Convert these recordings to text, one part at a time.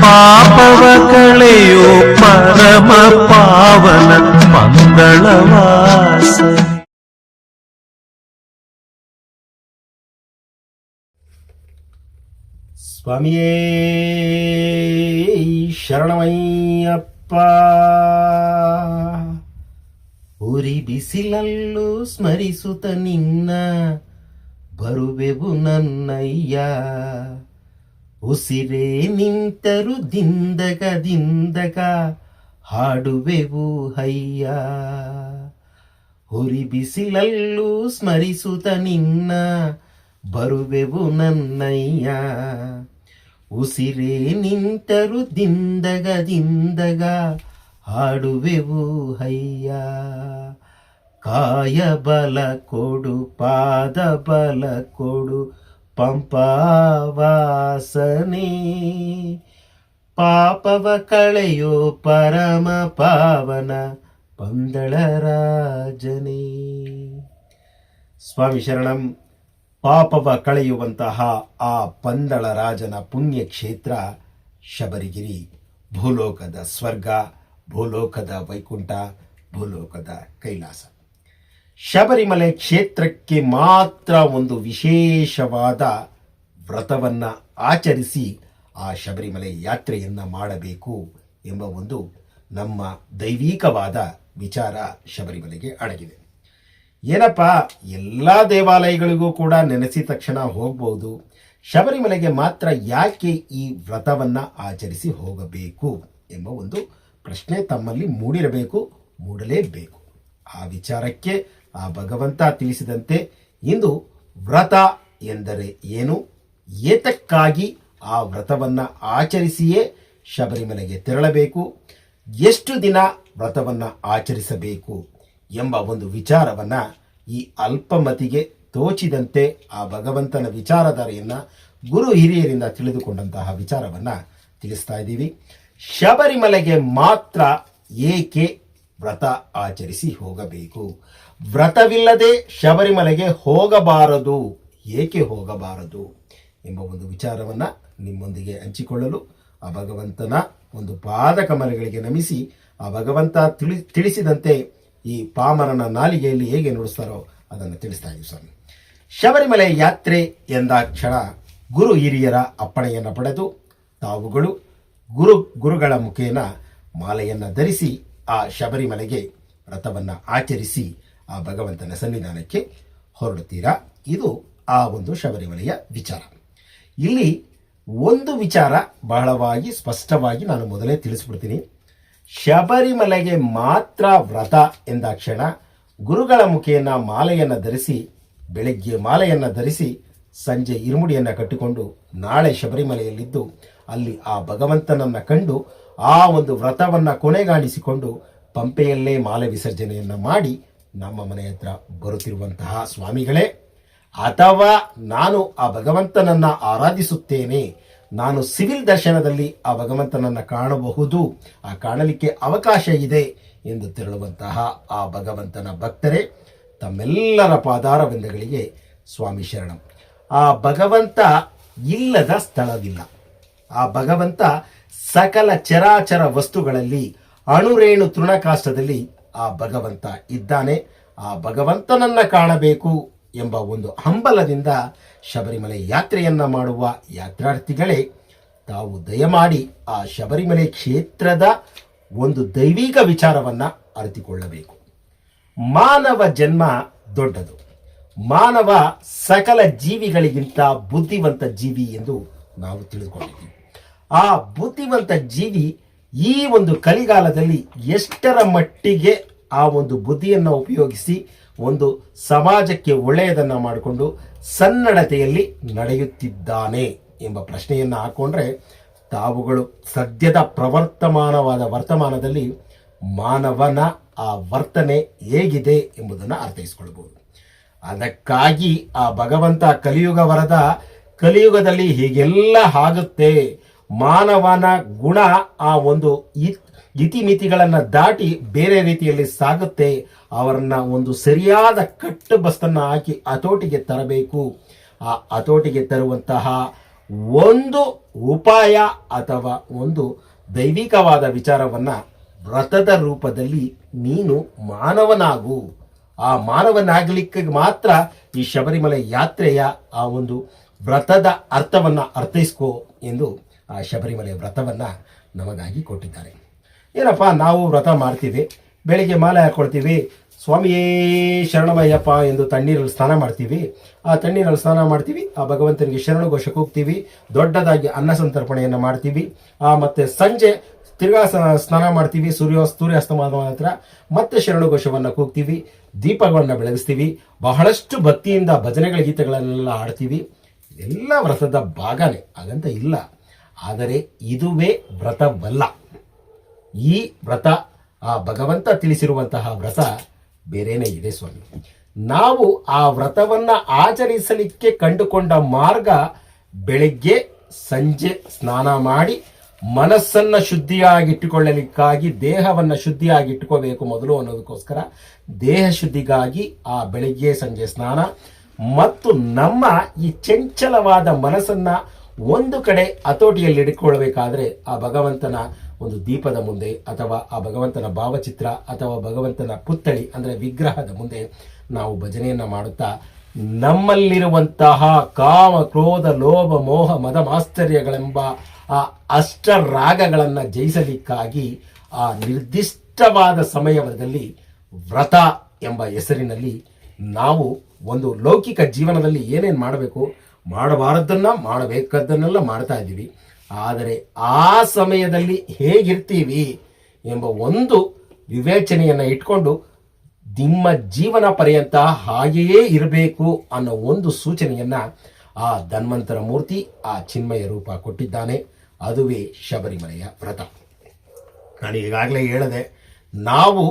ಪಾಪವ ಕಳೆಯೋ ಪರಮ ಪಾವನ ಮಂಗಳವಾಸನೆ. ಸ್ವಾಮಿಯೇ ಶರಣಮಯ್ಯಪ್ಪ. ಉರಿ ಬಿಸಿಲಲ್ಲೂ ಸ್ಮರಿಸುತ್ತ ನಿನ್ನ ಬರುವೆವು ನನ್ನಯ್ಯ. ಉಸಿರೇ ನಿಂತರು ದಿಂದಗ ದಿಂದಗ ಹಾಡುವೆವು ಹಯ್ಯ. ಉರಿ ಬಿಸಿಲಲ್ಲೂ ಸ್ಮರಿಸುತ್ತ ನಿನ್ನ ಬರುವೆವು ನನ್ನಯ್ಯ. ಉಸಿರೇ ನಿಂತರು ದಿಂದಗ ದಿಂದಗ ಹಾಡುವೆವು ಹಯ್ಯ. ಕಾಯ ಬಲ ಕೊಡು ಪಾದ ಬಲ ಕೊಡು ಪಂಪಾವಾಸನೆ. ಪಾಪವ ಕಳೆಯೋ ಪರಮ ಪಾವನ ಪಂದಳರಾಜನೇ. ಸ್ವಾಮಿ ಶರಣಂ. ಪಾಪವ ಕಳೆಯುವಂತಹ ಆ ಪಂದಳ ರಾಜನ ಪುಣ್ಯ ಕ್ಷೇತ್ರ ಶಬರಿಗಿರಿ. ಭೂಲೋಕದ ಸ್ವರ್ಗ, ಭೂಲೋಕದ ವೈಕುಂಠ, ಭೂಲೋಕದ ಕೈಲಾಸ. ಶಬರಿಮಲೆ ಕ್ಷೇತ್ರಕ್ಕೆ ಮಾತ್ರ ಒಂದು ವಿಶೇಷವಾದ ವ್ರತವನ್ನು ಆಚರಿಸಿ ಆ ಶಬರಿಮಲೆ ಯಾತ್ರೆಯನ್ನು ಮಾಡಬೇಕು ಎಂಬ ಒಂದು ನಮ್ಮ ದೈವಿಕವಾದ ವಿಚಾರ ಶಬರಿಮಲೆಗೆ ಅಡಗಿದೆ. ಏನಪ್ಪ, ಎಲ್ಲ ದೇವಾಲಯಗಳಿಗೂ ಕೂಡ ನೆನೆಸಿದ ತಕ್ಷಣ ಹೋಗ್ಬೋದು, ಶಬರಿಮಲೆಗೆ ಮಾತ್ರ ಯಾಕೆ ಈ ವ್ರತವನ್ನು ಆಚರಿಸಿ ಹೋಗಬೇಕು ಎಂಬ ಒಂದು ಪ್ರಶ್ನೆ ತಮ್ಮಲ್ಲಿ ಮೂಡಿರಬೇಕು, ಮೂಡಲೇಬೇಕು. ಆ ವಿಚಾರಕ್ಕೆ ಆ ಭಗವಂತ ತಿಳಿಸಿದಂತೆ ಇಂದು ವ್ರತ ಎಂದರೆ ಏನು, ಏತಕ್ಕಾಗಿ ಆ ವ್ರತವನ್ನು ಆಚರಿಸಿಯೇ ಶಬರಿಮಲೆಗೆ ತೆರಳಬೇಕು, ಎಷ್ಟು ದಿನ ವ್ರತವನ್ನು ಆಚರಿಸಬೇಕು ಎಂಬ ಒಂದು ವಿಚಾರವನ್ನು ಈ ಅಲ್ಪಮತಿಗೆ ತೋಚಿದಂತೆ ಆ ಭಗವಂತನ ವಿಚಾರಧಾರೆಯನ್ನು ಗುರು ಹಿರಿಯರಿಂದ ತಿಳಿದುಕೊಂಡಂತಹ ವಿಚಾರವನ್ನು ತಿಳಿಸ್ತಾ ಇದ್ದೀವಿ. ಶಬರಿಮಲೆಗೆ ಮಾತ್ರ ಏಕೆ ವ್ರತ ಆಚರಿಸಿ ಹೋಗಬೇಕು, ವ್ರತವಿಲ್ಲದೆ ಶಬರಿಮಲೆಗೆ ಹೋಗಬಾರದು, ಏಕೆ ಹೋಗಬಾರದು ಎಂಬ ಒಂದು ವಿಚಾರವನ್ನು ನಿಮ್ಮೊಂದಿಗೆ ಹಂಚಿಕೊಳ್ಳಲು ಆ ಭಗವಂತನ ಒಂದು ಪಾದ ಕಮಲಗಳಿಗೆ ನಮಿಸಿ ಆ ಭಗವಂತ ತಿಳಿಸಿದಂತೆ ಈ ಪಾಮರನ ನಾಲಿಗೆಯಲ್ಲಿ ಹೇಗೆ ನುಡಿಸ್ತಾರೋ ಅದನ್ನು ತಿಳಿಸ್ತಾ ಇದ್ದೀವಿ ಸ್ವಾಮಿ. ಶಬರಿಮಲೆ ಯಾತ್ರೆ ಎಂದಾಕ್ಷಣ ಗುರು ಹಿರಿಯರ ಅಪ್ಪಣೆಯನ್ನು ಪಡೆದು ತಾವುಗಳು ಗುರುಗಳ ಮುಖೇನ ಮಾಲೆಯನ್ನು ಧರಿಸಿ ಆ ಶಬರಿಮಲೆಗೆ ವ್ರತವನ್ನು ಆಚರಿಸಿ ಆ ಭಗವಂತನ ಸನ್ನಿಧಾನಕ್ಕೆ ಹೊರಡುತ್ತೀರಾ. ಇದು ಆ ಒಂದು ಶಬರಿಮಲೆಯ ವಿಚಾರ. ಇಲ್ಲಿ ಒಂದು ವಿಚಾರ ಬಹಳವಾಗಿ ಸ್ಪಷ್ಟವಾಗಿ ನಾನು ಮೊದಲೇ ತಿಳಿಸ್ಬಿಡ್ತೀನಿ. ಶಬರಿಮಲೆಗೆ ಮಾತ್ರ ವ್ರತ ಎಂದಾಕ್ಷಣ ಗುರುಗಳ ಮುಖೇನ ಮಾಲೆಯನ್ನು ಧರಿಸಿ, ಬೆಳಗ್ಗೆ ಮಾಲೆಯನ್ನು ಧರಿಸಿ ಸಂಜೆ ಇರುಮುಡಿಯನ್ನು ಕಟ್ಟಿಕೊಂಡು ನಾಳೆ ಶಬರಿಮಲೆಯಲ್ಲಿದ್ದು ಅಲ್ಲಿ ಆ ಭಗವಂತನನ್ನು ಕಂಡು ಆ ಒಂದು ವ್ರತವನ್ನು ಕೊನೆಗಾಣಿಸಿಕೊಂಡು ಪಂಪೆಯಲ್ಲೇ ಮಾಲೆ ವಿಸರ್ಜನೆಯನ್ನು ಮಾಡಿ ನಮ್ಮ ಮನೆ ಹತ್ರ ಬರುತ್ತಿರುವಂತಹ ಸ್ವಾಮಿಗಳೇ, ಅಥವಾ ನಾನು ಆ ಭಗವಂತನನ್ನು ಆರಾಧಿಸುತ್ತೇನೆ, ನಾನು ಸಿವಿಲ್ ದರ್ಶನದಲ್ಲಿ ಆ ಭಗವಂತನನ್ನು ಕಾಣಬಹುದು, ಆ ಕಾಣಲಿಕ್ಕೆ ಅವಕಾಶ ಇದೆ ಎಂದು ತೆರಳುವಂತಹ ಆ ಭಗವಂತನ ಭಕ್ತರೇ, ತಮ್ಮೆಲ್ಲರ ಪಾದಾರವಿಂದಗಳಿಗೆ ಸ್ವಾಮಿ ಶರಣಂ. ಆ ಭಗವಂತ ಇಲ್ಲದ ಸ್ಥಳವಿಲ್ಲ. ಆ ಭಗವಂತ ಸಕಲ ಚರಾಚರ ವಸ್ತುಗಳಲ್ಲಿ ಅಣುರೇಣು ತೃಣಕಾಷ್ಟದಲ್ಲಿ ಆ ಭಗವಂತ ಇದ್ದಾನೆ. ಆ ಭಗವಂತನನ್ನು ಕಾಣಬೇಕು ಎಂಬ ಒಂದು ಹಂಬಲದಿಂದ ಶಬರಿಮಲೆ ಯಾತ್ರೆಯನ್ನು ಮಾಡುವ ಯಾತ್ರಾರ್ಥಿಗಳೇ, ತಾವು ದಯಮಾಡಿ ಆ ಶಬರಿಮಲೆ ಕ್ಷೇತ್ರದ ಒಂದು ದೈವಿಕ ವಿಚಾರವನ್ನು ಅರಿತುಕೊಳ್ಳಬೇಕು. ಮಾನವ ಜನ್ಮ ದೊಡ್ಡದು. ಮಾನವ ಸಕಲ ಜೀವಿಗಳಿಗಿಂತ ಬುದ್ಧಿವಂತ ಜೀವಿ ಎಂದು ನಾವು ತಿಳಿದುಕೊಂಡಿದ್ದೀವಿ. ಆ ಬುದ್ಧಿವಂತ ಜೀವಿ ಈ ಒಂದು ಕಲಿಗಾಲದಲ್ಲಿ ಎಷ್ಟರ ಮಟ್ಟಿಗೆ ಆ ಒಂದು ಬುದ್ಧಿಯನ್ನು ಉಪಯೋಗಿಸಿ ಒಂದು ಸಮಾಜಕ್ಕೆ ಒಳ್ಳೆಯದನ್ನು ಮಾಡಿಕೊಂಡು ಸನ್ನಡತೆಯಲ್ಲಿ ನಡೆಯುತ್ತಿದ್ದಾನೆ ಎಂಬ ಪ್ರಶ್ನೆಯನ್ನು ಹಾಕೊಂಡ್ರೆ, ತಾವುಗಳು ಸದ್ಯದ ವರ್ತಮಾನದಲ್ಲಿ ಮಾನವನ ಆ ವರ್ತನೆ ಹೇಗಿದೆ ಎಂಬುದನ್ನು ಅರ್ಥೈಸಿಕೊಳ್ಬಹುದು. ಅದಕ್ಕಾಗಿ ಆ ಭಗವಂತ ಕಲಿಯುಗ ವರದ, ಕಲಿಯುಗದಲ್ಲಿ ಹೀಗೆಲ್ಲ ಆಗುತ್ತೆ, ಮಾನವನ ಗುಣ ಆ ಒಂದು ಇತಿಮಿತಿಗಳನ್ನು ದಾಟಿ ಬೇರೆ ರೀತಿಯಲ್ಲಿ ಸಾಗುತ್ತೆ, ಅವರನ್ನ ಒಂದು ಸರಿಯಾದ ಕಟ್ಟುಬಸ್ತನ್ನು ಹಾಕಿ ಹತೋಟಿಗೆ ತರಬೇಕು. ಆ ಹತೋಟಿಗೆ ತರುವಂತಹ ಒಂದು ಉಪಾಯ ಅಥವಾ ಒಂದು ದೈವಿಕವಾದ ವಿಚಾರವನ್ನ ವ್ರತದ ರೂಪದಲ್ಲಿ ನೀನು ಮಾನವನಾಗು. ಆ ಮಾನವನಾಗಲಿಕ್ಕೆ ಮಾತ್ರ ಈ ಶಬರಿಮಲೆ ಯಾತ್ರೆಯ ಆ ಒಂದು ವ್ರತದ ಅರ್ಥವನ್ನ ಅರ್ಥೈಸ್ಕೋ ಎಂದು ಆ ಶಬರಿಮಲೆ ವ್ರತವನ್ನ ನಮಗಾಗಿ ಕೊಟ್ಟಿದ್ದಾರೆ. ಏನಪ್ಪ, ನಾವು ವ್ರತ ಮಾಡ್ತೀವಿ, ಬೆಳಿಗ್ಗೆ ಮಾಲೆ ಹಾಕೊಳ್ತೀವಿ, ಸ್ವಾಮಿಯೇ ಶರಣಮಯ್ಯಪ್ಪ ಎಂದು ತಣ್ಣೀರಲ್ಲಿ ಸ್ನಾನ ಮಾಡ್ತೀವಿ. ಆ ತಣ್ಣೀರಲ್ಲಿ ಸ್ನಾನ ಮಾಡ್ತೀವಿ, ಆ ಭಗವಂತನಿಗೆ ಶರಣಘೋಷ ಕೂಗ್ತೀವಿ, ದೊಡ್ಡದಾಗಿ ಅನ್ನ ಸಂತರ್ಪಣೆಯನ್ನು ಮಾಡ್ತೀವಿ. ಮತ್ತೆ ಸಂಜೆ ತಿರ್ಗಾ ಸ್ನಾನ ಮಾಡ್ತೀವಿ, ಸೂರ್ಯಾಸ್ತಮಾನ ಹತ್ರ ಮತ್ತೆ ಶರಣಘೋಷವನ್ನು ಕೂಗ್ತೀವಿ, ದೀಪಗಳನ್ನು ಬೆಳಗಿಸ್ತೀವಿ, ಬಹಳಷ್ಟು ಭಕ್ತಿಯಿಂದ ಭಜನೆಗಳ ಗೀತೆಗಳನ್ನೆಲ್ಲ ಹಾಡ್ತೀವಿ. ಎಲ್ಲ ವ್ರತದ ಭಾಗನೇ, ಹಾಗಂತ ಇಲ್ಲ. ಆದರೆ ಇದುವೇ ವ್ರತವಲ್ಲ. ಈ ವ್ರತ, ಆ ಭಗವಂತ ತಿಳಿಸಿರುವಂತಹ ವ್ರತ ಬೇರೆನೇ ಇದೆ ಸ್ವಾಮಿ. ನಾವು ಆ ವ್ರತವನ್ನ ಆಚರಿಸಲಿಕ್ಕೆ ಕಂಡುಕೊಂಡ ಮಾರ್ಗ ಬೆಳಿಗ್ಗೆ ಸಂಜೆ ಸ್ನಾನ ಮಾಡಿ ಮನಸ್ಸನ್ನ ಶುದ್ಧಿಯಾಗಿಟ್ಟುಕೊಳ್ಳಲಿಕ್ಕಾಗಿ ದೇಹವನ್ನ ಶುದ್ಧಿಯಾಗಿಟ್ಟುಕೋಬೇಕು ಮೊದಲು ಅನ್ನೋದಕ್ಕೋಸ್ಕರ ದೇಹ ಶುದ್ಧಿಗಾಗಿ ಆ ಬೆಳಿಗ್ಗೆ ಸಂಜೆ ಸ್ನಾನ ಮತ್ತು ನಮ್ಮ ಈ ಚಂಚಲವಾದ ಮನಸ್ಸನ್ನ ಒಂದು ಕಡೆ ಹತೋಟಿಯಲ್ಲಿ ಇಟ್ಕೊಳ್ಬೇಕಾದ್ರೆ ಆ ಭಗವಂತನ ಒಂದು ದೀಪದ ಮುಂದೆ ಅಥವಾ ಆ ಭಗವಂತನ ಭಾವಚಿತ್ರ ಅಥವಾ ಭಗವಂತನ ಪುತ್ಥಳಿ ಅಂದರೆ ವಿಗ್ರಹದ ಮುಂದೆ ನಾವು ಭಜನೆಯನ್ನ ಮಾಡುತ್ತಾ ನಮ್ಮಲ್ಲಿರುವಂತಹ ಕಾಮ ಕ್ರೋಧ ಲೋಭ ಮೋಹ ಮದ ಮಾಸ್ತರ್ಯಗಳೆಂಬ ಆ ಅಷ್ಟರಾಗಗಳನ್ನು ಜಯಿಸಲಿಕ್ಕಾಗಿ ಆ ನಿರ್ದಿಷ್ಟವಾದ ಸಮಯದಲ್ಲಿ ವ್ರತ ಎಂಬ ಹೆಸರಿನಲ್ಲಿ ನಾವು ಒಂದು ಲೌಕಿಕ ಜೀವನದಲ್ಲಿ ಏನೇನು ಮಾಡಬೇಕು, ಮಾಡಬಾರದನ್ನ ಮಾಡಬೇಕಾದ್ದನ್ನೆಲ್ಲ ಮಾಡ್ತಾ ಇದ್ದೀವಿ. ಆದರೆ ಆ ಸಮಯದಲ್ಲಿ ಹೇಗಿರ್ತೀವಿ ಎಂಬ ಒಂದು ವಿವೇಚನೆಯನ್ನು ಇಟ್ಕೊಂಡು ನಿಮ್ಮ ಜೀವನ ಪರ್ಯಂತ ಹಾಗೆಯೇ ಇರಬೇಕು ಅನ್ನೋ ಒಂದು ಸೂಚನೆಯನ್ನ ಆ ಧನ್ವಂತರ ಮೂರ್ತಿ, ಆ ಚಿನ್ಮಯ ರೂಪ ಕೊಟ್ಟಿದ್ದಾನೆ. ಅದುವೇ ಶಬರಿಮಲೆಯ ವ್ರತ. ನಾನು ಈಗಾಗಲೇ ಹೇಳಿದೆ, ನಾವು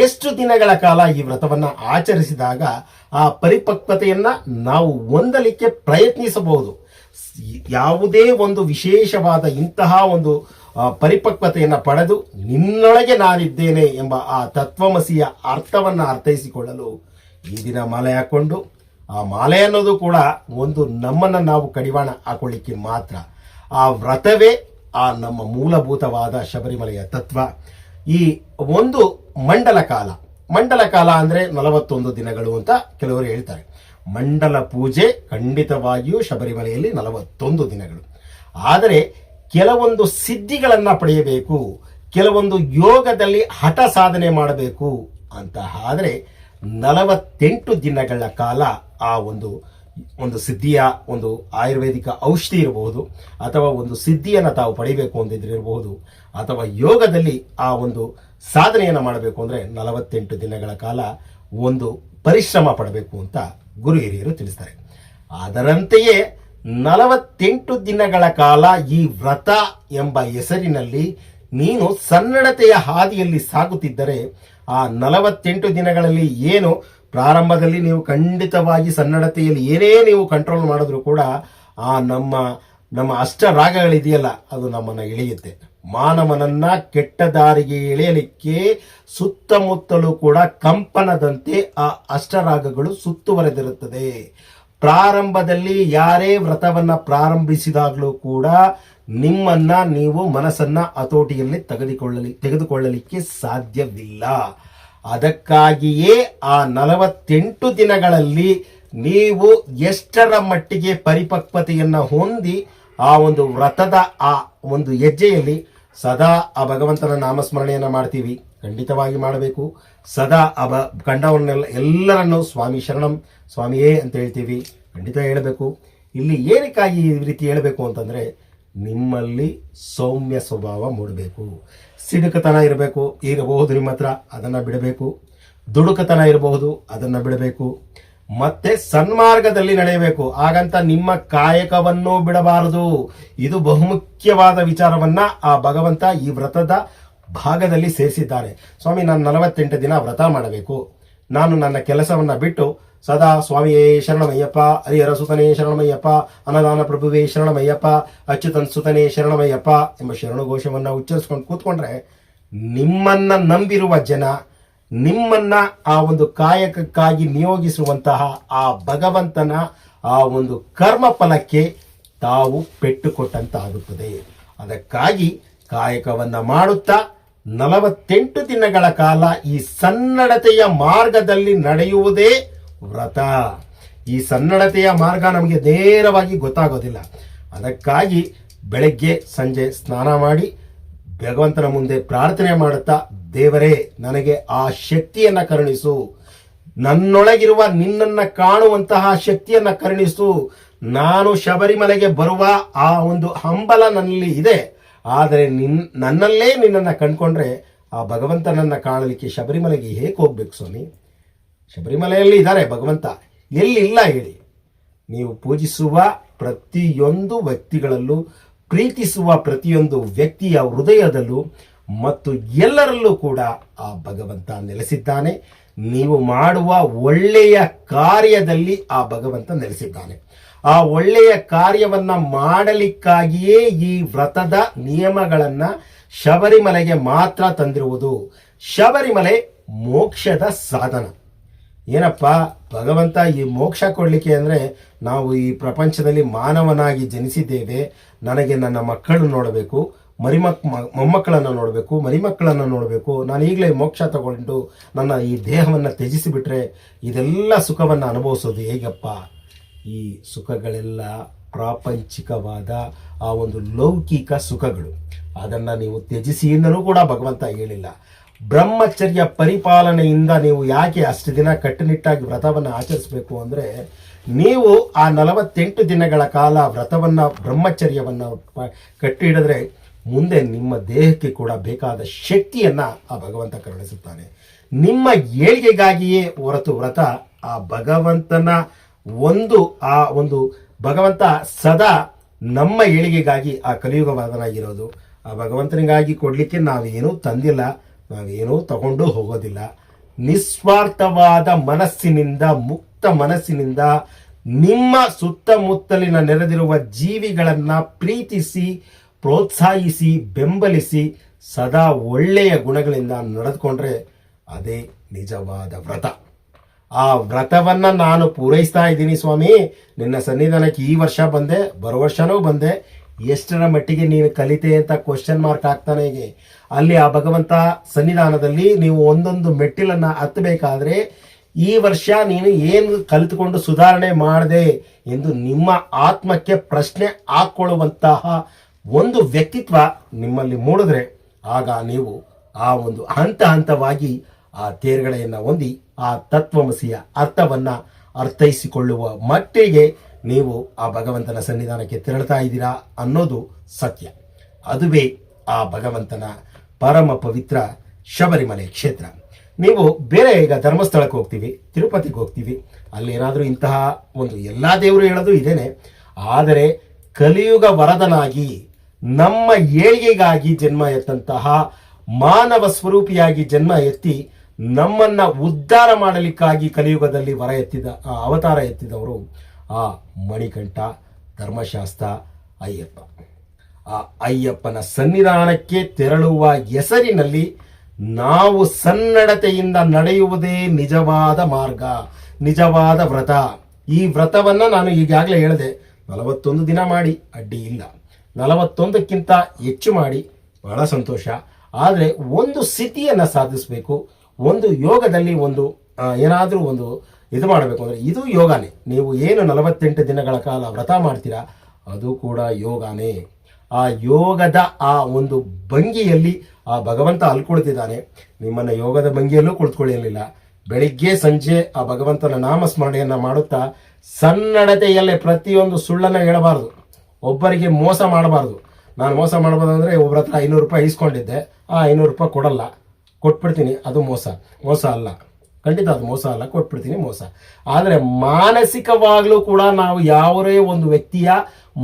ಎಷ್ಟು ದಿನಗಳ ಕಾಲ ಈ ವ್ರತವನ್ನ ಆಚರಿಸಿದಾಗ ಆ ಪರಿಪಕ್ವತೆಯನ್ನ ನಾವು ಹೊಂದಲಿಕ್ಕೆ ಪ್ರಯತ್ನಿಸಬಹುದು. ಯಾವುದೇ ಒಂದು ವಿಶೇಷವಾದ ಇಂತಹ ಒಂದು ಪರಿಪಕ್ವತೆಯನ್ನು ಪಡೆದು ನಿನ್ನೊಳಗೆ ನಾನಿದ್ದೇನೆ ಎಂಬ ಆ ತತ್ವಮಸಿಯ ಅರ್ಥವನ್ನು ಅರ್ಥೈಸಿಕೊಳ್ಳಲು ಈ ದಿನ ಮಾಲೆ ಹಾಕೊಂಡು, ಆ ಮಾಲೆ ಅನ್ನೋದು ಕೂಡ ಒಂದು ನಮ್ಮನ್ನು ನಾವು ಕಡಿವಾಣ ಹಾಕೊಳ್ಳಿಕ್ಕೆ ಮಾತ್ರ. ಆ ವ್ರತವೇ ಆ ನಮ್ಮ ಮೂಲಭೂತವಾದ ಶಬರಿಮಲೆಯ ತತ್ವ. ಈ ಒಂದು ಮಂಡಲ ಕಾಲ ಅಂದರೆ 41 ದಿನಗಳು ಅಂತ ಕೆಲವರು ಹೇಳ್ತಾರೆ. ಮಂಡಲ ಪೂಜೆ ಖಂಡಿತವಾಗಿಯೂ ಶಬರಿಮಲೆಯಲ್ಲಿ 41 ದಿನಗಳು. ಆದರೆ ಕೆಲವೊಂದು ಸಿದ್ಧಿಗಳನ್ನು ಪಡೆಯಬೇಕು, ಕೆಲವೊಂದು ಯೋಗದಲ್ಲಿ ಹಠ ಸಾಧನೆ ಮಾಡಬೇಕು ಅಂತ ಆದರೆ 48 ದಿನಗಳ ಕಾಲ ಆ ಒಂದು ಸಿದ್ಧಿಯ ಒಂದು ಆಯುರ್ವೇದಿಕ ಔಷಧಿ ಇರಬಹುದು, ಅಥವಾ ಒಂದು ಸಿದ್ಧಿಯನ್ನು ತಾವು ಪಡಿಬೇಕು ಅಂತಿದ್ರೆ ಇರಬಹುದು, ಅಥವಾ ಯೋಗದಲ್ಲಿ ಆ ಒಂದು ಸಾಧನೆಯನ್ನು ಮಾಡಬೇಕು ಅಂದರೆ 48 ದಿನಗಳ ಕಾಲ ಒಂದು ಪರಿಶ್ರಮ ಪಡಬೇಕು ಅಂತ ಗುರು ಹಿರಿಯರು ತಿಳಿಸ್ತಾರೆ. ಅದರಂತೆಯೇ 48 ದಿನಗಳ ಕಾಲ ಈ ವ್ರತ ಎಂಬ ಹೆಸರಿನಲ್ಲಿ ನೀನು ಸನ್ನಡತೆಯ ಹಾದಿಯಲ್ಲಿ ಸಾಗುತ್ತಿದ್ದರೆ ಆ 48 ದಿನಗಳಲ್ಲಿ ಏನು ಪ್ರಾರಂಭದಲ್ಲಿ ನೀವು ಖಂಡಿತವಾಗಿ ಸನ್ನಡತೆಯಲ್ಲಿ ಏನೇ ನೀವು ಕಂಟ್ರೋಲ್ ಮಾಡಿದ್ರು ಕೂಡ ಆ ನಮ್ಮ ಅಷ್ಟ ರಾಗಗಳಿದೆಯಲ್ಲ ಅದು ನಮ್ಮನ್ನು ಎಳೆಯುತ್ತೆ. ಮಾನವನನ್ನ ಕೆಟ್ಟ ದಾರಿಗೆ ಎಳೆಯಲಿಕ್ಕೆ ಸುತ್ತಮುತ್ತಲೂ ಕೂಡ ಕಂಪನದಂತೆ ಆ ಅಷ್ಟರಾಗಗಳು ಸುತ್ತುವರೆದಿರುತ್ತದೆ. ಪ್ರಾರಂಭದಲ್ಲಿ ಯಾರೇ ವ್ರತವನ್ನ ಪ್ರಾರಂಭಿಸಿದಾಗಲೂ ಕೂಡ ನಿಮ್ಮನ್ನ ನೀವು ಮನಸ್ಸನ್ನ ಹತೋಟಿಯಲ್ಲಿ ತೆಗೆದುಕೊಳ್ಳಲಿಕ್ಕೆ ಸಾಧ್ಯವಿಲ್ಲ. ಅದಕ್ಕಾಗಿಯೇ ಆ 48 ದಿನಗಳಲ್ಲಿ ನೀವು ಎಷ್ಟರ ಮಟ್ಟಿಗೆ ಪರಿಪಕ್ವತೆಯನ್ನು ಹೊಂದಿ ಆ ಒಂದು ವ್ರತದ ಆ ಒಂದು ಹೆಜ್ಜೆಯಲ್ಲಿ ಸದಾ ಆ ಭಗವಂತನ ನಾಮಸ್ಮರಣೆಯನ್ನು ಮಾಡ್ತೀವಿ, ಖಂಡಿತವಾಗಿ ಮಾಡಬೇಕು. ಸದಾ ಕಂಡವನ್ನೆಲ್ಲ ಎಲ್ಲರನ್ನು ಸ್ವಾಮಿ ಶರಣಂ ಸ್ವಾಮಿಯೇ ಅಂತ ಹೇಳ್ತೀವಿ, ಖಂಡಿತ ಹೇಳಬೇಕು. ಇಲ್ಲಿ ಏನಕ್ಕಾಗಿ ಈ ರೀತಿ ಹೇಳಬೇಕು ಅಂತಂದರೆ ನಿಮ್ಮಲ್ಲಿ ಸೌಮ್ಯ ಸ್ವಭಾವ ಮೂಡಬೇಕು. ಸಿಡುಕತನ ಇರಬಹುದು ನಿಮ್ಮ ಹತ್ರ, ಅದನ್ನು ಬಿಡಬೇಕು. ದುಡುಕತನ ಇರಬಹುದು, ಅದನ್ನು ಬಿಡಬೇಕು. ಮತ್ತೆ ಸನ್ಮಾರ್ಗದಲ್ಲಿ ನಡೆಯಬೇಕು. ಹಾಗಂತ ನಿಮ್ಮ ಕಾಯಕವನ್ನು ಬಿಡಬಾರದು. ಇದು ಬಹುಮುಖ್ಯವಾದ ವಿಚಾರವನ್ನ ಆ ಭಗವಂತ ಈ ವ್ರತದ ಭಾಗದಲ್ಲಿ ಸೇರಿಸಿದ್ದಾನೆ. ಸ್ವಾಮಿ, ನಾನು 48 ದಿನ ವ್ರತ ಮಾಡಬೇಕು, ನಾನು ನನ್ನ ಕೆಲಸವನ್ನ ಬಿಟ್ಟು ಸದಾ ಸ್ವಾಮಿಯೇ ಶರಣಮಯ್ಯಪ್ಪ, ಹರಿಹರ ಸುತನೇ ಶರಣಮಯ್ಯಪ್ಪ, ಅನ್ನದಾನ ಪ್ರಭುವೇ ಶರಣಮಯ್ಯಪ್ಪ, ಅಚ್ಯುತನ್ ಸುತನೇ ಶರಣಮಯ್ಯಪ್ಪ ಎಂಬ ಶರಣಘೋಷವನ್ನು ಉಚ್ಚರಿಸ್ಕೊಂಡು ಕೂತ್ಕೊಂಡ್ರೆ ನಿಮ್ಮನ್ನ ನಂಬಿರುವ ಜನ, ನಿಮ್ಮನ್ನ ಆ ಒಂದು ಕಾಯಕಕ್ಕಾಗಿ ನಿಯೋಗಿಸುವಂತಹ ಆ ಭಗವಂತನ ಆ ಒಂದು ಕರ್ಮ ಫಲಕ್ಕೆ ತಾವು ಪೆಟ್ಟು ಕೊಟ್ಟಂತಾಗುತ್ತದೆ. ಅದಕ್ಕಾಗಿ ಕಾಯಕವನ್ನು ಮಾಡುತ್ತಾ 48 ದಿನಗಳ ಕಾಲ ಈ ಸನ್ನಡತೆಯ ಮಾರ್ಗದಲ್ಲಿ ನಡೆಯುವುದೇ ವ್ರತ. ಈ ಸನ್ನಡತೆಯ ಮಾರ್ಗ ನಮಗೆ ನೇರವಾಗಿ ಗೊತ್ತಾಗೋದಿಲ್ಲ. ಅದಕ್ಕಾಗಿ ಬೆಳಗ್ಗೆ ಸಂಜೆ ಸ್ನಾನ ಮಾಡಿ ಭಗವಂತನ ಮುಂದೆ ಪ್ರಾರ್ಥನೆ ಮಾಡುತ್ತಾ, ದೇವರೇ ನನಗೆ ಆ ಶಕ್ತಿಯನ್ನು ಕರುಣಿಸು, ನನ್ನೊಳಗಿರುವ ನಿನ್ನನ್ನು ಕಾಣುವಂತಹ ಶಕ್ತಿಯನ್ನು ಕರುಣಿಸು. ನಾನು ಶಬರಿಮಲೆಗೆ ಬರುವ ಆ ಒಂದು ಹಂಬಲ ನನ್ನಲ್ಲಿ ಇದೆ, ಆದರೆ ನನ್ನಲ್ಲೇ ನಿನ್ನನ್ನು ಕಂಡುಕೊಂಡ್ರೆ ಆ ಭಗವಂತನನ್ನು ಕಾಣಲಿಕ್ಕೆ ಶಬರಿಮಲೆಗೆ ಹೇಗೆ ಹೋಗ್ಬೇಕು ಸ್ವಾಮಿ? ಶಬರಿಮಲೆಯಲ್ಲಿ ಇದ್ದಾರೆ ಭಗವಂತ, ಎಲ್ಲಿಲ್ಲ ಹೇಳಿ? ನೀವು ಪೂಜಿಸುವ ಪ್ರತಿಯೊಂದು ವ್ಯಕ್ತಿಗಳಲ್ಲೂ, ಪ್ರೀತಿಸುವ ಪ್ರತಿಯೊಂದು ವ್ಯಕ್ತಿಯ ಹೃದಯದಲ್ಲೂ ಮತ್ತು ಎಲ್ಲರಲ್ಲೂ ಕೂಡ ಆ ಭಗವಂತ ನೆಲೆಸಿದ್ದಾನೆ. ನೀವು ಮಾಡುವ ಒಳ್ಳೆಯ ಕಾರ್ಯದಲ್ಲಿ ಆ ಭಗವಂತ ನೆಲೆಸಿದ್ದಾನೆ. ಆ ಒಳ್ಳೆಯ ಕಾರ್ಯವನ್ನ ಮಾಡಲಿಕ್ಕಾಗಿಯೇ ಈ ವ್ರತದ ನಿಯಮಗಳನ್ನ ಶಬರಿಮಲೆಗೆ ಮಾತ್ರ ತಂದಿರುವುದು. ಶಬರಿಮಲೆ ಮೋಕ್ಷದ ಸಾಧನ. ಏನಪ್ಪ ಭಗವಂತ ಈ ಮೋಕ್ಷ ಕೊಡಲಿಕ್ಕೆ ಅಂದರೆ, ನಾವು ಈ ಪ್ರಪಂಚದಲ್ಲಿ ಮಾನವನಾಗಿ ಜನಿಸಿದ್ದೇವೆ, ನನಗೆ ನನ್ನ ಮಕ್ಕಳು ನೋಡಬೇಕು, ಮೊಮ್ಮಕ್ಕಳನ್ನು ನೋಡಬೇಕು, ಮರಿಮಕ್ಕಳನ್ನು ನೋಡಬೇಕು, ನಾನು ಈಗಲೇ ಮೋಕ್ಷ ತಗೊಂಡು ನನ್ನ ಈ ದೇಹವನ್ನು ತ್ಯಜಿಸಿಬಿಟ್ರೆ ಇದೆಲ್ಲ ಸುಖವನ್ನು ಅನುಭವಿಸೋದು ಹೇಗಪ್ಪ? ಈ ಸುಖಗಳೆಲ್ಲ ಪ್ರಾಪಂಚಿಕವಾದ ಆ ಒಂದು ಲೌಕಿಕ ಸುಖಗಳು. ಅದನ್ನು ನೀವು ತ್ಯಜಿಸಿ ಎಂದನೂ ಕೂಡ ಭಗವಂತ ಹೇಳಿಲ್ಲ. ಬ್ರಹ್ಮಚರ್ಯ ಪರಿಪಾಲನೆಯಿಂದ ನೀವು ಯಾಕೆ ಅಷ್ಟು ದಿನ ಕಟ್ಟುನಿಟ್ಟಾಗಿ ವ್ರತವನ್ನು ಆಚರಿಸಬೇಕು ಅಂದರೆ, ನೀವು ಆ 48 ದಿನಗಳ ಕಾಲ ವ್ರತವನ್ನು ಬ್ರಹ್ಮಚರ್ಯವನ್ನು ಕಟ್ಟಿ ಹಿಡಿದ್ರೆ ಮುಂದೆ ನಿಮ್ಮ ದೇಹಕ್ಕೆ ಕೂಡ ಬೇಕಾದ ಶಕ್ತಿಯನ್ನು ಆ ಭಗವಂತ ಕರುಣಿಸುತ್ತಾನೆ. ನಿಮ್ಮ ಏಳಿಗೆಗಾಗಿಯೇ ಹೊರತು ವ್ರತ ಆ ಭಗವಂತನ ಆ ಒಂದು ಭಗವಂತ ಸದಾ ನಮ್ಮ ಏಳಿಗೆಗಾಗಿ ಆ ಕಲಿಯುಗವಾದನಾಗಿರೋದು. ಆ ಭಗವಂತನಿಗಾಗಿ ಕೊಡಲಿಕ್ಕೆ ನಾವೇನೂ ತಂದಿಲ್ಲ, ನಾವೇನೂ ತಗೊಂಡು ಹೋಗೋದಿಲ್ಲ. ನಿಸ್ವಾರ್ಥವಾದ ಮನಸ್ಸಿನಿಂದ, ಮುಕ್ತ ಮನಸ್ಸಿನಿಂದ ನಿಮ್ಮ ಸುತ್ತಮುತ್ತಲಿನ ನೆರೆದಿರುವ ಜೀವಿಗಳನ್ನು ಪ್ರೀತಿಸಿ, ಪ್ರೋತ್ಸಾಹಿಸಿ, ಬೆಂಬಲಿಸಿ, ಸದಾ ಒಳ್ಳೆಯ ಗುಣಗಳಿಂದ ನಡೆದುಕೊಂಡ್ರೆ ಅದೇ ನಿಜವಾದ ವ್ರತ. ಆ ವ್ರತವನ್ನು ನಾನು ಪೂರೈಸ್ತಾ ಇದ್ದೀನಿ ಸ್ವಾಮಿ, ನಿನ್ನ ಸನ್ನಿಧಾನಕ್ಕೆ ಈ ವರ್ಷ ಬಂದೆ, ಬರೋ ವರ್ಷನೂ ಬಂದೆ, ಎಷ್ಟರ ಮಟ್ಟಿಗೆ ನೀನು ಕಲಿತೆ ಅಂತ ಕ್ವಶನ್ ಮಾರ್ಕ್ ಆಗ್ತಾನೆ ಹೀಗೆ. ಅಲ್ಲಿ ಆ ಭಗವಂತ ಸನ್ನಿಧಾನದಲ್ಲಿ ನೀವು ಒಂದೊಂದು ಮೆಟ್ಟಿಲನ್ನು ಹತ್ತಬೇಕಾದ್ರೆ ಈ ವರ್ಷ ನೀನು ಏನು ಕಲಿತುಕೊಂಡು ಸುಧಾರಣೆ ಮಾಡಿದೆ ಎಂದು ನಿಮ್ಮ ಆತ್ಮಕ್ಕೆ ಪ್ರಶ್ನೆ ಹಾಕ್ಕೊಳ್ಳುವಂತಹ ಒಂದು ವ್ಯಕ್ತಿತ್ವ ನಿಮ್ಮಲ್ಲಿ ಮೂಡಿದ್ರೆ ಆಗ ನೀವು ಆ ಒಂದು ಹಂತ ಹಂತವಾಗಿ ಆ ತೇರ್ಗಡೆಯನ್ನು ಹೊಂದಿ ಆ ತತ್ವಮಸಿಯ ಅರ್ಥವನ್ನು ಅರ್ಥೈಸಿಕೊಳ್ಳುವ ಮಟ್ಟಿಗೆ ನೀವು ಆ ಭಗವಂತನ ಸನ್ನಿಧಾನಕ್ಕೆ ತೆರಳುತ್ತಾ ಇದ್ದೀರಾ ಅನ್ನೋದು ಸತ್ಯ. ಅದುವೇ ಆ ಭಗವಂತನ ಪರಮ ಪವಿತ್ರ ಶಬರಿಮಲೆ ಕ್ಷೇತ್ರ. ನೀವು ಬೇರೆ ಈಗ ಧರ್ಮಸ್ಥಳಕ್ಕೆ ಹೋಗ್ತೀವಿ, ತಿರುಪತಿಗೆ ಹೋಗ್ತೀವಿ, ಅಲ್ಲೇನಾದರೂ ಇಂತಹ ಒಂದು ಎಲ್ಲ ದೇವರು ಹೇಳೋದು ಇದೇನೆ. ಆದರೆ ಕಲಿಯುಗ ವರದನಾಗಿ ನಮ್ಮ ಏಳಿಗೆಗಾಗಿ ಜನ್ಮ ಎತ್ತಂತಹ ಮಾನವ ಸ್ವರೂಪಿಯಾಗಿ ಜನ್ಮ ಎತ್ತಿ ನಮ್ಮನ್ನ ಉದ್ಧಾರ ಮಾಡಲಿಕ್ಕಾಗಿ ಕಲಿಯುಗದಲ್ಲಿ ಅವತಾರ ಎತ್ತಿದವರು ಆ ಮಣಿಕಂಠ, ಧರ್ಮಶಾಸ್ತ್ರ, ಅಯ್ಯಪ್ಪ. ಆ ಅಯ್ಯಪ್ಪನ ಸನ್ನಿಧಾನಕ್ಕೆ ತೆರಳುವ ಹೆಸರಿನಲ್ಲಿ ನಾವು ಸನ್ನಡತೆಯಿಂದ ನಡೆಯುವುದೇ ನಿಜವಾದ ಮಾರ್ಗ, ನಿಜವಾದ ವ್ರತ. ಈ ವ್ರತವನ್ನು ನಾನು ಈಗಾಗಲೇ ಹೇಳಿದೆ, 41 ದಿನ ಮಾಡಿ ಅಡ್ಡಿ ಇಲ್ಲ, 41ಕ್ಕಿಂತ ಹೆಚ್ಚು ಮಾಡಿ ಬಹಳ ಸಂತೋಷ. ಆದರೆ ಒಂದು ಸ್ಥಿತಿಯನ್ನು ಸಾಧಿಸಬೇಕು. ಒಂದು ಯೋಗದಲ್ಲಿ ಏನಾದರೂ ಒಂದು ಇದು ಮಾಡಬೇಕು ಅಂದರೆ ಇದು ಯೋಗನೇ. ನೀವು ಏನು 48 ದಿನಗಳ ಕಾಲ ವ್ರತ ಮಾಡ್ತೀರಾ ಅದು ಕೂಡ ಯೋಗನೇ. ಆ ಯೋಗದ ಆ ಒಂದು ಭಂಗಿಯಲ್ಲಿ ಆ ಭಗವಂತ ಅಲ್ಲಿ ಕುಳಿತಿದ್ದಾನೆ. ನಿಮ್ಮನ್ನು ಯೋಗದ ಭಂಗಿಯಲ್ಲೂ ಕುಳಿತುಕೊಳ್ಳಲಿಲ್ಲ. ಬೆಳಿಗ್ಗೆ ಸಂಜೆ ಆ ಭಗವಂತನ ನಾಮಸ್ಮರಣೆಯನ್ನು ಮಾಡುತ್ತಾ ಸನ್ನಡತೆಯಲ್ಲೇ ಪ್ರತಿಯೊಂದು ಸುಳ್ಳನ್ನು ಹೇಳಬಾರ್ದು, ಒಬ್ಬರಿಗೆ ಮೋಸ ಮಾಡಬಾರ್ದು. ನಾನು ಮೋಸ ಮಾಡಬಾರ್ದು ಅಂದರೆ ಒಬ್ಬರ ಹತ್ರ 500 ರೂಪಾಯಿ ಇಸ್ಕೊಂಡಿದ್ದೆ, ಆ 500 ರೂಪಾಯಿ ಕೊಡಲ್ಲ, ಕೊಟ್ಬಿಡ್ತೀನಿ, ಅದು ಮೋಸ ಅಲ್ಲ, ಖಂಡಿತ ಅದು ಮೋಸ ಅಲ್ಲ, ಕೊಟ್ಬಿಡ್ತೀನಿ ಮೋಸ. ಆದರೆ ಮಾನಸಿಕವಾಗಲೂ ಕೂಡ ನಾವು ಯಾವುದೇ ಒಂದು ವ್ಯಕ್ತಿಯ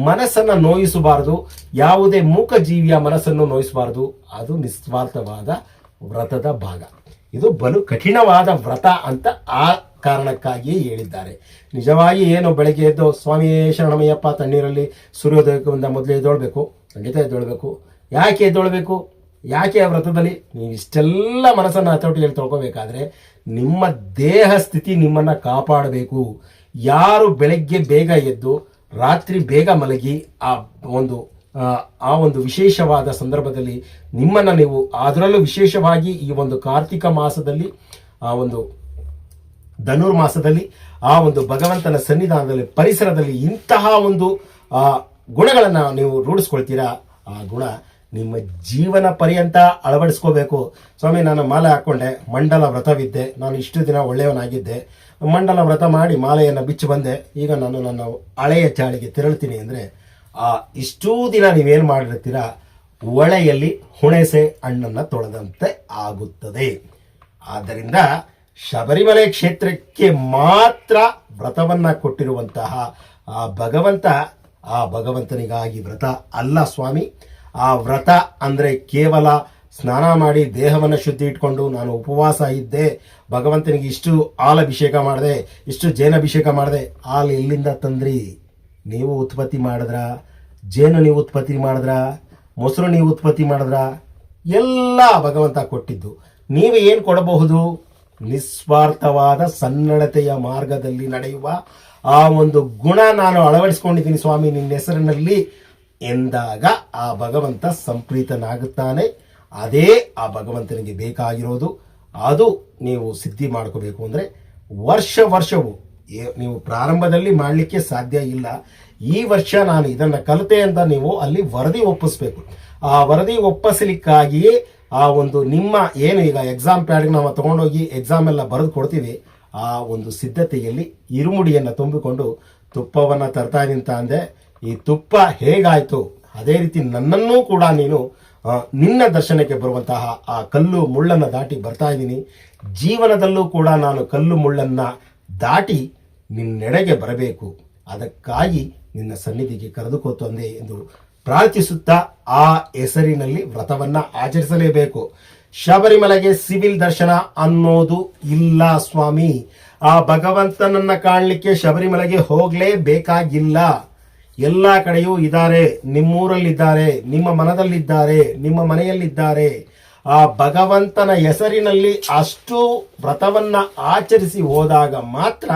ಮನಸ್ಸನ್ನು ನೋಯಿಸಬಾರದು, ಯಾವುದೇ ಮೂಕ ಜೀವಿಯ ಮನಸ್ಸನ್ನು ನೋಯಿಸಬಾರದು. ಅದು ನಿಸ್ವಾರ್ಥವಾದ ವ್ರತದ ಭಾಗ. ಇದು ಬಲು ಕಠಿಣವಾದ ವ್ರತ ಅಂತ ಆ ಕಾರಣಕ್ಕಾಗಿಯೇ ಹೇಳಿದ್ದಾರೆ. ನಿಜವಾಗಿ ಏನು ಬೆಳಗ್ಗೆ ಎದ್ದು ಸ್ವಾಮಿಯೇ ಶರಣಮಯ್ಯಪ್ಪ ತಣ್ಣೀರಲ್ಲಿ ಸೂರ್ಯೋದಯಕ್ಕಿಂತ ಮೊದಲೇ ಎದ್ದೊಳ್ಬೇಕು, ಖಂಡಿತ ಎದ್ದೊಳ್ಬೇಕು. ಯಾಕೆ ಎದ್ದೊಳ್ಬೇಕು? ಯಾಕೆ ಆ ವ್ರತದಲ್ಲಿ ನೀವು ಇಷ್ಟೆಲ್ಲ ಮನಸ್ಸನ್ನು ಹತೋಟಿಯಲ್ಲಿ ತೊಳ್ಕೋಬೇಕಾದ್ರೆ ನಿಮ್ಮ ದೇಹ ಸ್ಥಿತಿ ನಿಮ್ಮನ್ನು ಕಾಪಾಡಬೇಕು. ಯಾರು ಬೆಳಗ್ಗೆ ಬೇಗ ಎದ್ದು ರಾತ್ರಿ ಬೇಗ ಮಲಗಿ ಆ ಒಂದು ವಿಶೇಷವಾದ ಸಂದರ್ಭದಲ್ಲಿ ನಿಮ್ಮನ್ನು ನೀವು, ಅದರಲ್ಲೂ ವಿಶೇಷವಾಗಿ ಈ ಒಂದು ಕಾರ್ತಿಕ ಮಾಸದಲ್ಲಿ, ಆ ಒಂದು ಧನುರ್ಮಾಸದಲ್ಲಿ, ಆ ಒಂದು ಭಗವಂತನ ಸನ್ನಿಧಾನದಲ್ಲಿ, ಪರಿಸರದಲ್ಲಿ ಇಂತಹ ಒಂದು ಗುಣಗಳನ್ನು ನೀವು ರೂಢಿಸ್ಕೊಳ್ತೀರಾ. ಆ ಗುಣ ನಿಮ್ಮ ಜೀವನ ಪರ್ಯಂತ ಅಳವಡಿಸ್ಕೋಬೇಕು. ಸ್ವಾಮಿ, ನಾನು ಮಾಲೆ ಹಾಕ್ಕೊಂಡೆ, ಮಂಡಲ ವ್ರತವಿದ್ದೆ, ನಾನು ಇಷ್ಟು ದಿನ ಒಳ್ಳೆಯವನಾಗಿದ್ದೆ, ಮಂಡಲ ವ್ರತ ಮಾಡಿ ಮಾಲೆಯನ್ನು ಬಿಚ್ಚಿ ಬಂದೆ, ಈಗ ನಾನು ನನ್ನ ಹಳೆಯ ಚಾಳಿಗೆ ತೆರಳ್ತೀನಿ ಅಂದರೆ ಇಷ್ಟೂ ದಿನ ನೀವೇನು ಮಾಡಿರ್ತೀರಾ, ಒಳೆಯಲ್ಲಿ ಹುಣಸೆ ಹಣ್ಣನ್ನು ತೊಳೆದಂತೆ ಆಗುತ್ತದೆ. ಆದ್ದರಿಂದ ಶಬರಿಮಲೆ ಕ್ಷೇತ್ರಕ್ಕೆ ಮಾತ್ರ ವ್ರತವನ್ನು ಕೊಟ್ಟಿರುವಂತಹ ಆ ಭಗವಂತನಿಗಾಗಿ ವ್ರತ ಅಲ್ಲ ಸ್ವಾಮಿ. ಆ ವ್ರತ ಅಂದರೆ ಕೇವಲ ಸ್ನಾನ ಮಾಡಿ ದೇಹವನ್ನು ಶುದ್ಧಿ ಇಟ್ಕೊಂಡು ನಾನು ಉಪವಾಸ ಇದ್ದೆ, ಭಗವಂತನಿಗೆ ಇಷ್ಟು ಹಾಲಭಿಷೇಕ ಮಾಡಿದೆ, ಇಷ್ಟು ಜೇನಾಭಿಷೇಕ ಮಾಡಿದೆ. ಹಾಲು ಎಲ್ಲಿಂದ ತಂದ್ರಿ? ನೀವು ಉತ್ಪತ್ತಿ ಮಾಡಿದ್ರ? ಜೇನು ನೀವು ಉತ್ಪತ್ತಿ ಮಾಡಿದ್ರ? ಮೊಸರು ನೀವು ಉತ್ಪತ್ತಿ ಮಾಡಿದ್ರ? ಎಲ್ಲ ಭಗವಂತ ಕೊಟ್ಟಿದ್ದು. ನೀವು ಏನು ಕೊಡಬಹುದು? ನಿಸ್ವಾರ್ಥವಾದ ಸನ್ನಡತೆಯ ಮಾರ್ಗದಲ್ಲಿ ನಡೆಯುವ ಆ ಒಂದು ಗುಣ ನಾನು ಅಳವಡಿಸ್ಕೊಂಡಿದ್ದೀನಿ ಸ್ವಾಮಿ ನಿನ್ನ ಹೆಸರಿನಲ್ಲಿ ಎಂದಾಗ ಆ ಭಗವಂತ ಸಂಪ್ರೀತನಾಗುತ್ತಾನೆ. ಅದೇ ಆ ಭಗವಂತನಿಗೆ ಬೇಕಾಗಿರೋದು. ಅದು ನೀವು ಸಿದ್ಧಿ ಮಾಡ್ಕೋಬೇಕು ಅಂದರೆ ವರ್ಷವೂ ನೀವು ಪ್ರಾರಂಭದಲ್ಲಿ ಮಾಡಲಿಕ್ಕೆ ಸಾಧ್ಯ ಇಲ್ಲ. ಈ ವರ್ಷ ನಾನು ಇದನ್ನು ಕಲಿತೆ ಅಂತ ನೀವು ಅಲ್ಲಿ ವರದಿ ಒಪ್ಪಿಸ್ಬೇಕು. ಆ ವರದಿ ಒಪ್ಪಿಸಲಿಕ್ಕಾಗಿಯೇ ಆ ಒಂದು ನಿಮ್ಮ ಏನು ಈಗ ಎಕ್ಸಾಮ್ ಪ್ಯಾಡ್ಗೆ ನಾವು ತೊಗೊಂಡೋಗಿ ಎಕ್ಸಾಮ್ ಎಲ್ಲ ಬರೆದು ಕೊಡ್ತೀವಿ, ಆ ಒಂದು ಸಿದ್ಧತೆಯಲ್ಲಿ ಇರುಮುಡಿಯನ್ನು ತುಂಬಿಕೊಂಡು ತುಪ್ಪವನ್ನು ತರ್ತಾ ನಿಂತ ಅಂದೆ. ಈ ತುಪ್ಪ ಹೇಗಾಯಿತು ಅದೇ ರೀತಿ ನನ್ನನ್ನೂ ಕೂಡ ನೀನು ನಿನ್ನ ದರ್ಶನಕ್ಕೆ ಬರುವಂತಹ ಆ ಕಲ್ಲು ಮುಳ್ಳನ್ನು ದಾಟಿ ಬರ್ತಾ ಇದ್ದೀನಿ. ಜೀವನದಲ್ಲೂ ಕೂಡ ನಾನು ಕಲ್ಲು ಮುಳ್ಳನ್ನು ದಾಟಿ ನಿನ್ನೆಡೆಗೆ ಬರಬೇಕು. ಅದಕ್ಕಾಗಿ ನಿನ್ನ ಸನ್ನಿಧಿಗೆ ಕರೆದುಕೋ ತಂದೆ ಎಂದು ಪ್ರಾರ್ಥಿಸುತ್ತಾ ಆ ಹೆಸರಿನಲ್ಲಿ ವ್ರತವನ್ನು ಆಚರಿಸಲೇಬೇಕು. ಶಬರಿಮಲೆಗೆ ಸಿವಿಲ್ ದರ್ಶನ ಅನ್ನೋದು ಇಲ್ಲ ಸ್ವಾಮಿ. ಆ ಭಗವಂತನನ್ನ ಕಾಣಲಿಕ್ಕೆ ಶಬರಿಮಲೆಗೆ ಹೋಗಲೇಬೇಕಾಗಿಲ್ಲ. ಎಲ್ಲ ಕಡೆಯೂ ಇದ್ದಾರೆ, ನಿಮ್ಮೂರಲ್ಲಿದ್ದಾರೆ, ನಿಮ್ಮ ಮನದಲ್ಲಿದ್ದಾರೆ, ನಿಮ್ಮ ಮನೆಯಲ್ಲಿದ್ದಾರೆ. ಆ ಭಗವಂತನ ಹೆಸರಿನಲ್ಲಿ ಅಷ್ಟು ವ್ರತವನ್ನ ಆಚರಿಸಿ ಹೋದಾಗ ಮಾತ್ರ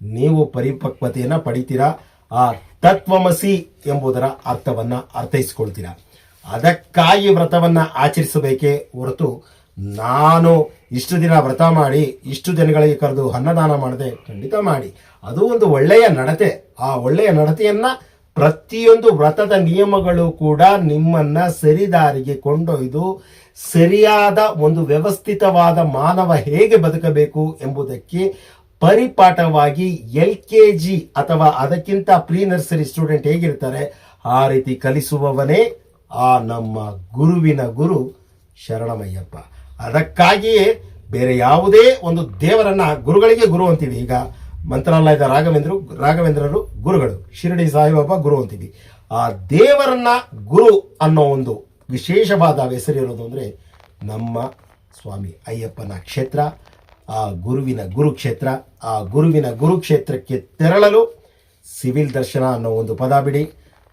ನೀವು ಪರಿಪಕ್ವತೆಯನ್ನು ಪಡಿತೀರಾ. ಆ ತತ್ವಮಸಿ ಎಂಬುದರ ಅರ್ಥವನ್ನ ಅರ್ಥೈಸಿಕೊಳ್ತೀರಾ. ಅದಕ್ಕಾಗಿ ವ್ರತವನ್ನ ಆಚರಿಸಬೇಕೇ ಹೊರತು ನಾನು ಇಷ್ಟು ದಿನ ವ್ರತ ಮಾಡಿ ಇಷ್ಟು ಜನಗಳಿಗೆ ಕರೆದು ಅನ್ನದಾನ ಮಾಡದೆ, ಖಂಡಿತ ಮಾಡಿ, ಅದು ಒಂದು ಒಳ್ಳೆಯ ನಡತೆ. ಆ ಒಳ್ಳೆಯ ನಡತೆಯನ್ನ ಪ್ರತಿಯೊಂದು ವ್ರತದ ನಿಯಮಗಳು ಕೂಡ ನಿಮ್ಮನ್ನ ಸರಿದಾರಿಗೆ ಕೊಂಡೊಯ್ದು ಸರಿಯಾದ ಒಂದು ವ್ಯವಸ್ಥಿತವಾದ ಮಾನವ ಹೇಗೆ ಬದುಕಬೇಕು ಎಂಬುದಕ್ಕೆ ಪರಿಪಾಠವಾಗಿ LKG ಅಥವಾ ಅದಕ್ಕಿಂತ ಪ್ರೀ ನರ್ಸರಿ ಸ್ಟೂಡೆಂಟ್ ಹೇಗಿರ್ತಾರೆ ಆ ರೀತಿ ಕಲಿಸುವವನೇ ಆ ನಮ್ಮ ಗುರುವಿನ ಗುರು ಶರಣಮಯ್ಯಪ್ಪ. ಅದಕ್ಕಾಗಿಯೇ ಬೇರೆ ಯಾವುದೇ ಒಂದು ದೇವರನ್ನ ಗುರುಗಳಿಗೆ ಗುರು ಅಂತೀವಿ. ಈಗ ಮಂತ್ರಾಲಯದ ರಾಘವೇಂದ್ರರು ಗುರುಗಳು, ಶಿರಡಿ ಸಾಯಿಬಾಬಾ ಗುರು ಅಂತೀವಿ. ಆ ದೇವರನ್ನ ಗುರು ಅನ್ನೋ ಒಂದು ವಿಶೇಷವಾದ ಹೆಸರಿರೋದು ಅಂದರೆ ನಮ್ಮ ಸ್ವಾಮಿ ಅಯ್ಯಪ್ಪನ ಕ್ಷೇತ್ರ, ಆ ಗುರುವಿನ ಗುರುಕ್ಷೇತ್ರ. ಆ ಗುರುವಿನ ಗುರುಕ್ಷೇತ್ರಕ್ಕೆ ತೆರಳಲು ಸಿವಿಲ್ ದರ್ಶನ ಅನ್ನೋ ಒಂದು ಪದ ಬಿಡಿ,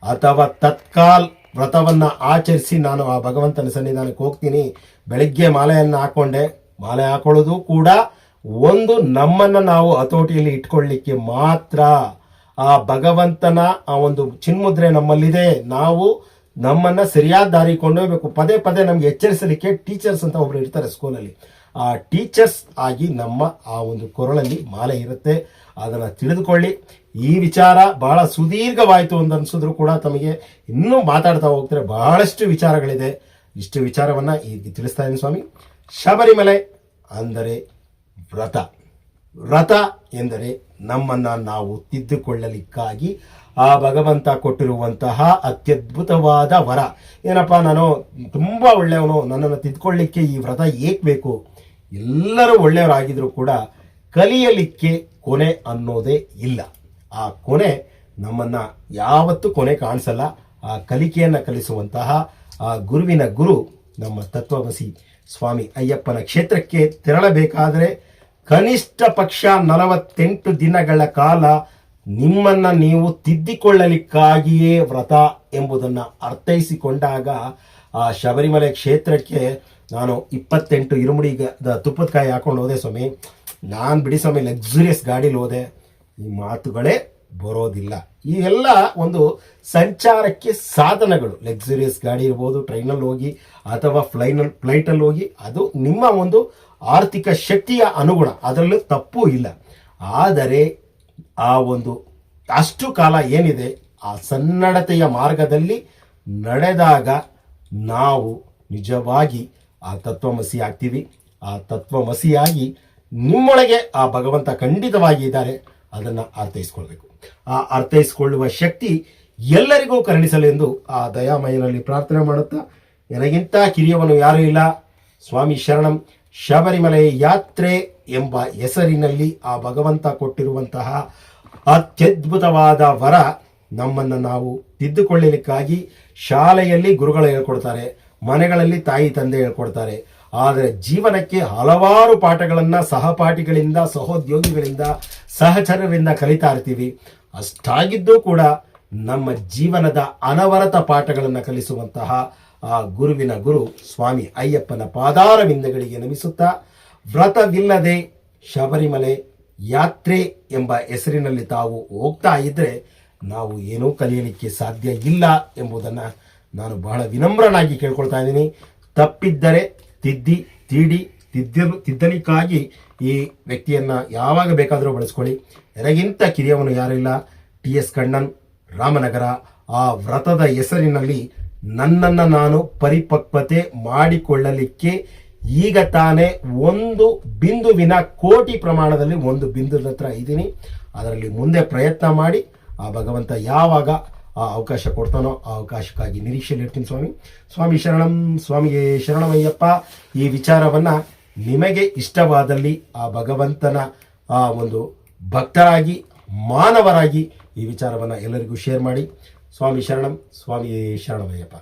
ಅಥವಾ ತತ್ಕಾಲ್ ವ್ರತವನ್ನು ಆಚರಿಸಿ ನಾನು ಆ ಭಗವಂತನ ಸನ್ನಿಧಾನಕ್ಕೆ ಹೋಗ್ತೀನಿ. ಬೆಳಗ್ಗೆ ಮಾಲೆಯನ್ನು ಹಾಕೊಂಡೆ, ಮಾಲೆ ಹಾಕೊಳ್ಳೋದು ಕೂಡ ಒಂದು ನಮ್ಮನ್ನು ನಾವು ಹತೋಟಿಯಲ್ಲಿ ಇಟ್ಕೊಳ್ಳಿಕ್ಕೆ ಮಾತ್ರ. ಆ ಭಗವಂತನ ಆ ಒಂದು ಚಿನ್ಮುದ್ರೆ ನಮ್ಮಲ್ಲಿದೆ. ನಾವು ನಮ್ಮನ್ನು ಸರಿಯಾದ ದಾರಿ ಕೊಂಡೊಯ್ಬೇಕು. ಪದೇ ಪದೇ ನಮ್ಗೆ ಎಚ್ಚರಿಸಲಿಕ್ಕೆ ಟೀಚರ್ಸ್ ಅಂತ ಒಬ್ರು ಇರ್ತಾರೆ ಸ್ಕೂಲಲ್ಲಿ. ಆ ಟೀಚರ್ಸ್ ಆಗಿ ನಮ್ಮ ಆ ಒಂದು ಕೊರಳಲ್ಲಿ ಮಾಲೆ ಇರುತ್ತೆ. ಅದನ್ನು ತಿಳಿದುಕೊಳ್ಳಿ. ಈ ವಿಚಾರ ಬಹಳ ಸುದೀರ್ಘವಾಯಿತು ಅಂತ ಅನ್ಸಿದ್ರು ಕೂಡ ತಮಗೆ ಇನ್ನೂ ಮಾತಾಡ್ತಾ ಹೋಗ್ತಾರೆ, ಬಹಳಷ್ಟು ವಿಚಾರಗಳಿದೆ. ಇಷ್ಟು ವಿಚಾರವನ್ನು ಈಗ ತಿಳಿಸ್ತಾ ಇದ್ದೀನಿ ಸ್ವಾಮಿ. ಶಬರಿಮಲೆ ಅಂದರೆ ವ್ರತ. ವ್ರತ ಎಂದರೆ ನಮ್ಮನ್ನು ನಾವು ತಿದ್ದುಕೊಳ್ಳಲಿಕ್ಕಾಗಿ ಆ ಭಗವಂತ ಕೊಟ್ಟಿರುವಂತಹ ಅತ್ಯದ್ಭುತವಾದ ವರ. ಏನಪ್ಪ, ನಾನು ತುಂಬ ಒಳ್ಳೆಯವನು, ನನ್ನನ್ನು ತಿದ್ದುಕೊಳ್ಳಿಕ್ಕೆ ಈ ವ್ರತ ಏಕೆ ಬೇಕು? ಎಲ್ಲರೂ ಒಳ್ಳೆಯವರಾಗಿದ್ರೂ ಕೂಡ ಕಲಿಯಲಿಕ್ಕೆ ಕೊನೆ ಅನ್ನೋದೇ ಇಲ್ಲ. ಆ ಕೊನೆ ನಮ್ಮನ್ನು ಯಾವತ್ತೂ ಕೊನೆ ಕಾಣಿಸಲ್ಲ. ಆ ಕಲಿಕೆಯನ್ನು ಕಲಿಸುವಂತಹ ಆ ಗುರುವಿನ ಗುರು ನಮ್ಮ ತತ್ವಮಸಿ ಸ್ವಾಮಿ ಅಯ್ಯಪ್ಪನ ಕ್ಷೇತ್ರಕ್ಕೆ ತೆರಳಬೇಕಾದರೆ ಕನಿಷ್ಠ ಪಕ್ಷ 48 ದಿನಗಳ ಕಾಲ ನಿಮ್ಮನ್ನು ನೀವು ತಿದ್ದಿಕೊಳ್ಳಲಿಕ್ಕಾಗಿಯೇ ವ್ರತ ಎಂಬುದನ್ನು ಅರ್ಥೈಸಿಕೊಂಡಾಗ ಆ ಶಬರಿಮಲೆ ಕ್ಷೇತ್ರಕ್ಕೆ ನಾನು 28 ಇರುಮುಡಿ ತುಪ್ಪದ ಕಾಯಿ ಹಾಕೊಂಡು ಹೋದೆ ಸ್ವಾಮಿ. ನಾನು ಬಿಡಿ ಸ್ವಾಮಿ ಲಕ್ಸುರಿಯಸ್ ಗಾಡೀಲಿ ಹೋದೆ. ಈ ಮಾತುಗಳೇ ಬರೋದಿಲ್ಲ. ಈ ಎಲ್ಲ ಒಂದು ಸಂಚಾರಕ್ಕೆ ಸಾಧನಗಳು. ಲಕ್ಸುರಿಯಸ್ ಗಾಡಿ ಇರ್ಬೋದು, ಟ್ರೈನಲ್ಲಿ ಹೋಗಿ ಅಥವಾ ಫ್ಲೈಟಲ್ಲಿ ಹೋಗಿ, ಅದು ನಿಮ್ಮ ಒಂದು ಆರ್ಥಿಕ ಶಕ್ತಿಯ ಅನುಗುಣ, ಅದರಲ್ಲೂ ತಪ್ಪೂ ಇಲ್ಲ. ಆದರೆ ಆ ಒಂದು ಅಷ್ಟು ಕಾಲ ಏನಿದೆ ಆ ಸನ್ನಡತೆಯ ಮಾರ್ಗದಲ್ಲಿ ನಡೆದಾಗ ನಾವು ನಿಜವಾಗಿ ಆ ತತ್ವಮಸಿ ಆಗ್ತೀವಿ. ಆ ತತ್ವಮಸಿಯಾಗಿ ನಿಮ್ಮೊಳಗೆ ಆ ಭಗವಂತ ಖಂಡಿತವಾಗಿ ಇದ್ದಾರೆ, ಅದನ್ನು ಅರ್ಥೈಸ್ಕೊಳ್ಬೇಕು. ಆ ಅರ್ಥೈಸ್ಕೊಳ್ಳುವ ಶಕ್ತಿ ಎಲ್ಲರಿಗೂ ಕರುಣಿಸಲೆಂದು ಆ ದಯಾಮಯನಲ್ಲಿ ಪ್ರಾರ್ಥನೆ ಮಾಡುತ್ತಾ, ನನಗಿಂತ ಕಿರಿಯವನು ಯಾರೂ ಇಲ್ಲ, ಸ್ವಾಮಿ ಶರಣಂ, ಶಬರಿಮಲೆ ಯಾತ್ರೆ ಎಂಬ ಹೆಸರಿನಲ್ಲಿ ಆ ಭಗವಂತ ಕೊಟ್ಟಿರುವಂತಹ ಅತ್ಯದ್ಭುತವಾದ ವರ ನಮ್ಮನ್ನು ನಾವು ತಿದ್ದುಕೊಳ್ಳಲಿಕ್ಕಾಗಿ ಶಾಲೆಯಲ್ಲಿ ಗುರುಗಳು ಹೇಳ್ಕೊಡ್ತಾರೆ, ಮನೆಗಳಲ್ಲಿ ತಾಯಿ ತಂದೆ ಹೇಳ್ಕೊಡ್ತಾರೆ. ಆದರೆ ಜೀವನಕ್ಕೆ ಹಲವಾರು ಪಾಠಗಳನ್ನು ಸಹಪಾಠಿಗಳಿಂದ, ಸಹೋದ್ಯೋಗಿಗಳಿಂದ, ಸಹಚರರಿಂದ ಕಲಿತಾ ಇರ್ತೀವಿ. ಅಷ್ಟಾಗಿದ್ದೂ ಕೂಡ ನಮ್ಮ ಜೀವನದ ಅನವರತ ಪಾಠಗಳನ್ನು ಕಲಿಸುವಂತಹ ಆ ಗುರುವಿನ ಗುರು ಸ್ವಾಮಿ ಅಯ್ಯಪ್ಪನ ಪಾದಾರವಿಂದಗಳಿಗೆ ನಮಿಸುತ್ತಾ, ವ್ರತವಿಲ್ಲದೆ ಶಬರಿಮಲೆ ಯಾತ್ರೆ ಎಂಬ ಹೆಸರಿನಲ್ಲಿ ತಾವು ಹೋಗ್ತಾ ಇದ್ದರೆ ನಾವು ಏನೂ ಕಲಿಯಲಿಕ್ಕೆ ಸಾಧ್ಯ ಇಲ್ಲ ಎಂಬುದನ್ನು ನಾನು ಬಹಳ ವಿನಮ್ರನಾಗಿ ಕೇಳ್ಕೊಳ್ತಾ ಇದ್ದೀನಿ. ತಪ್ಪಿದ್ದರೆ ತಿದ್ದಲಿಕ್ಕಾಗಿ ಈ ವ್ಯಕ್ತಿಯನ್ನು ಯಾವಾಗ ಬೇಕಾದರೂ ಬಳಸ್ಕೊಳ್ಳಿ. ನನಗಿಂತ ಕಿರಿಯವನು ಯಾರಿಲ್ಲ. TS ಕಣ್ಣನ್, ರಾಮನಗರ. ಆ ವ್ರತದ ಹೆಸರಿನಲ್ಲಿ ನನ್ನನ್ನು ನಾನು ಪರಿಪಕ್ವತೆ ಮಾಡಿಕೊಳ್ಳಲಿಕ್ಕೆ ಈಗ ತಾನೇ ಒಂದು ಬಿಂದುವಿನ ಕೋಟಿ ಪ್ರಮಾಣದಲ್ಲಿ ಒಂದು ಬಿಂದುವಿನ ಹತ್ರ ಇದ್ದೀನಿ. ಅದರಲ್ಲಿ ಮುಂದೆ ಪ್ರಯತ್ನ ಮಾಡಿ ಆ ಭಗವಂತ ಯಾವಾಗ ಆ ಅವಕಾಶ ಕೊಡ್ತಾನೋ ಆ ಅವಕಾಶಕ್ಕಾಗಿ ನಿರೀಕ್ಷೆಯಲ್ಲಿ ಇರ್ತೀನಿ. ಸ್ವಾಮಿ ಶರಣಂ, ಸ್ವಾಮಿಗೆ ಶರಣಮಯ್ಯಪ್ಪ. ಈ ವಿಚಾರವನ್ನು ನಿಮಗೆ ಇಷ್ಟವಾದಲ್ಲಿ ಆ ಭಗವಂತನ ಆ ಒಂದು ಭಕ್ತರಾಗಿ, ಮಾನವರಾಗಿ ಈ ವಿಚಾರವನ್ನು ಎಲ್ಲರಿಗೂ ಶೇರ್ ಮಾಡಿ. ಸ್ವಾಮಿ ಶರಣಂ, ಸ್ವಾಮಿಯೇ ಶರಣಮಯ್ಯಪ್ಪ.